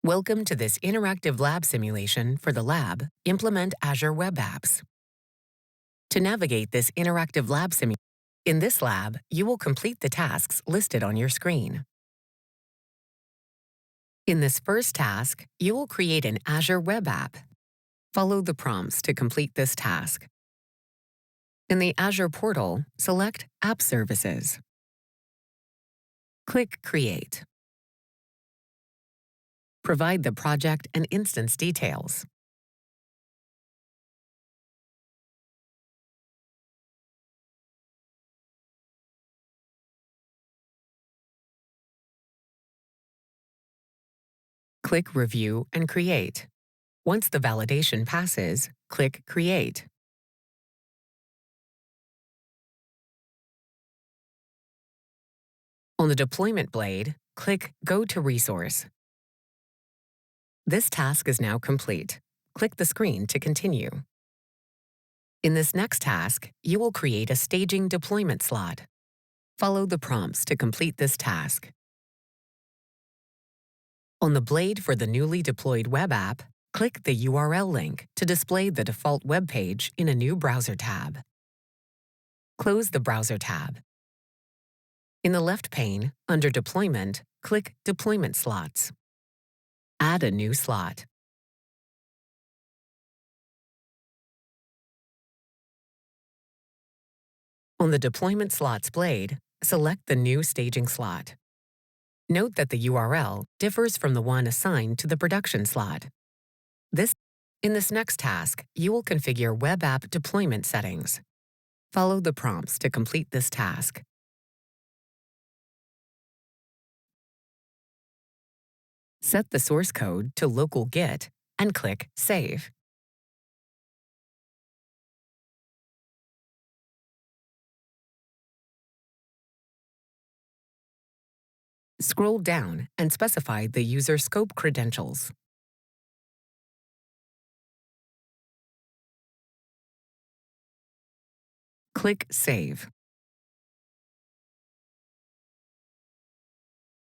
Welcome to this interactive lab simulation for the lab, Implement Azure Web Apps. To navigate this interactive lab simulation, in this lab, you will complete the tasks listed on your screen. In this first task, you will create an Azure Web App. Follow the prompts to complete this task. In the Azure portal, select App Services. Click Create. Provide the project and instance details. Click Review and Create. Once the validation passes, click Create. On the deployment blade, click Go to Resource. This task is now complete. Click the screen to continue. In this next task, you will create a staging deployment slot. Follow the prompts to complete this task. On the blade for the newly deployed web app, click the URL link to display the default web page in a new browser tab. Close the browser tab. In the left pane, under Deployment, click Deployment Slots. Add a new slot. On the Deployment Slots blade, select the new staging slot. Note that the URL differs from the one assigned to the production slot. In this next task, you will configure web app deployment settings. Follow the prompts to complete this task. Set the source code to local Git and click Save. Scroll down and specify the user scope credentials. Click Save.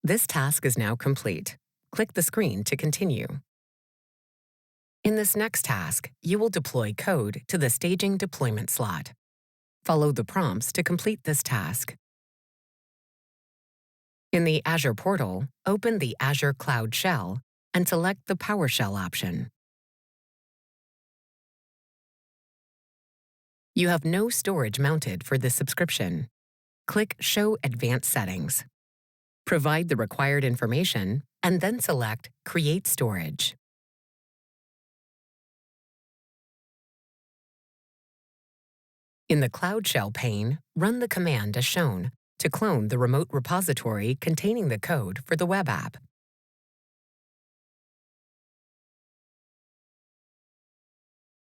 This task is now complete. Click the screen to continue. In this next task, you will deploy code to the staging deployment slot. Follow the prompts to complete this task. In the Azure portal, open the Azure Cloud Shell and select the PowerShell option. You have no storage mounted for this subscription. Click Show Advanced Settings. Provide the required information and then select Create Storage. In the Cloud Shell pane, run the command as shown to clone the remote repository containing the code for the web app.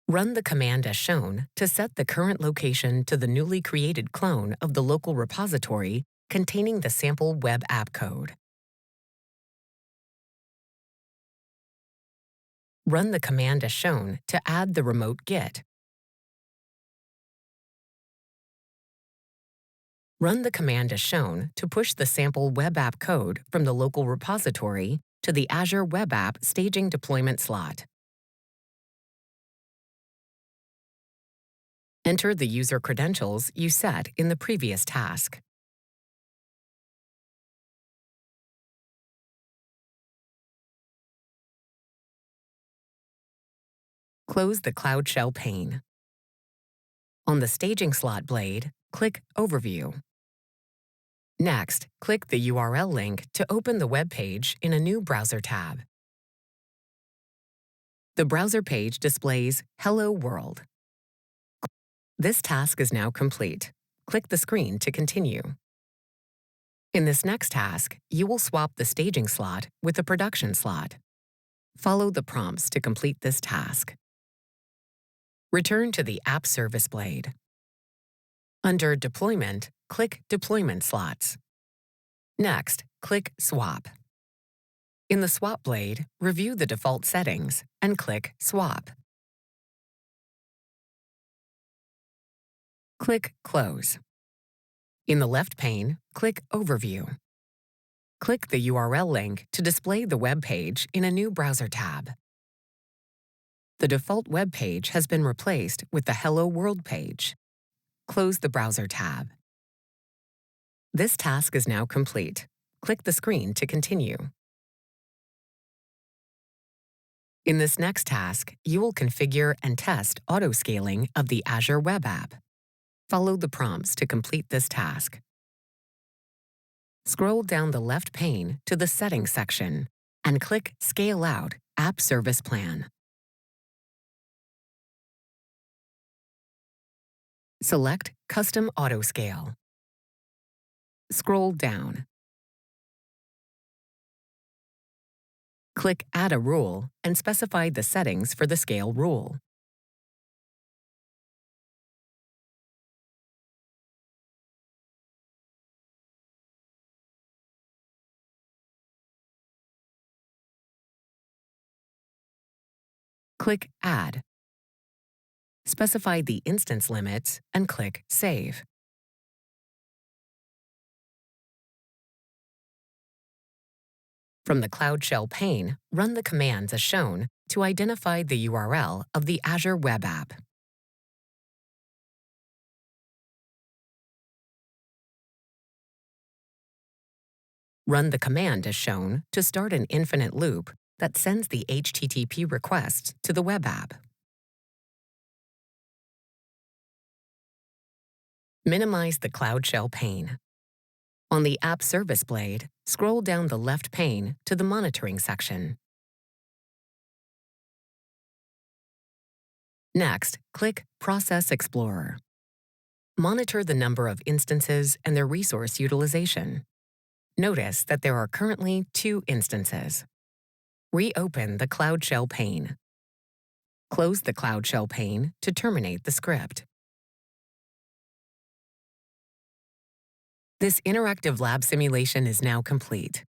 Run the command as shown to set the current location to the newly created clone of the local repository containing the sample web app code. Run the command as shown to add the remote Git. Run the command as shown to push the sample web app code from the local repository to the Azure Web App staging deployment slot. Enter the user credentials you set in the previous task. Close the Cloud Shell pane. On the staging slot blade, click Overview. Next, click the URL link to open the web page in a new browser tab. The browser page displays Hello World. This task is now complete. Click the screen to continue. In this next task, you will swap the staging slot with the production slot. Follow the prompts to complete this task. Return to the App Service blade. Under Deployment, click Deployment Slots. Next, click Swap. In the Swap blade, review the default settings and click Swap. Click Close. In the left pane, click Overview. Click the URL link to display the web page in a new browser tab. The default web page has been replaced with the Hello World page. Close the browser tab. This task is now complete. Click the screen to continue. In this next task, you will configure and test auto-scaling of the Azure Web App. Follow the prompts to complete this task. Scroll down the left pane to the Settings section and click Scale Out App Service Plan. Select Custom Autoscale. Scroll down. Click Add a Rule and specify the settings for the scale rule. Click Add. Specify the instance limits and click Save. From the Cloud Shell pane, run the commands as shown to identify the URL of the Azure Web App. Run the command as shown to start an infinite loop that sends the HTTP requests to the web app. Minimize the Cloud Shell pane. On the App Service blade, scroll down the left pane to the Monitoring section. Next, click Process Explorer. Monitor the number of instances and their resource utilization. Notice that there are currently 2 instances. Reopen the Cloud Shell pane. Close the Cloud Shell pane to terminate the script. This interactive lab simulation is now complete.